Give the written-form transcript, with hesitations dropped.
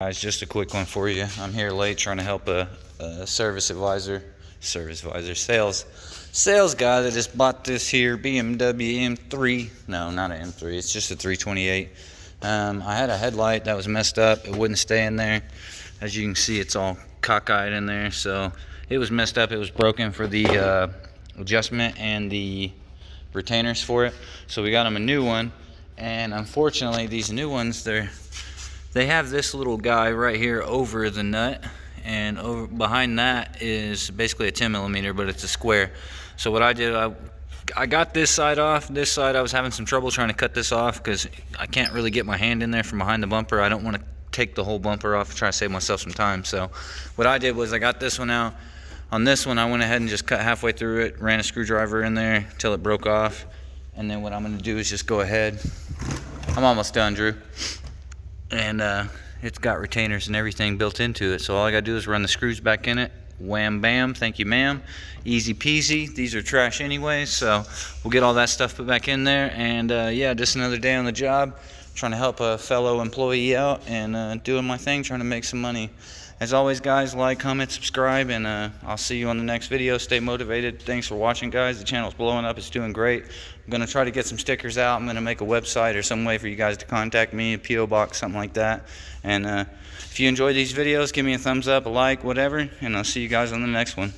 Guys, just a quick one for you. I'm here late trying to help a sales guy that just bought this here BMW M3. No, not an M3. It's just a 328. I had a headlight that was messed up. It wouldn't stay in there. As you can see, it's all cockeyed in there. So it was messed up. It was broken for the adjustment and the retainers for it. So we got him a new one. And unfortunately, these new ones, they have this little guy right here over the nut, and over behind that is basically a 10 millimeter, but it's a square. So what I did, I got this side off. This side I was having some trouble trying to cut this off because I can't really get my hand in there from behind the bumper. I don't want to take the whole bumper off and try to save myself some time. So what I did was I got this one out. On this one I went ahead and just cut halfway through it, ran a screwdriver in there till it broke off, and then what I'm going to do is just go ahead. I'm almost done, Drew. And it's got retainers and everything built into it, so all I gotta do is run the screws back in it. Wham bam, thank you ma'am, easy peasy. These are trash anyways, so we'll get all that stuff put back in there. And yeah, just another day on the job, trying to help a fellow employee out and doing my thing, trying to make some money. As always, guys, like, comment, subscribe, and I'll see you on the next video. Stay motivated. Thanks for watching, guys. The channel's blowing up. It's doing great. I'm going to try to get some stickers out. I'm going to make a website or some way for you guys to contact me, a P.O. box, something like that. And if you enjoy these videos, give me a thumbs up, a like, whatever, and I'll see you guys on the next one.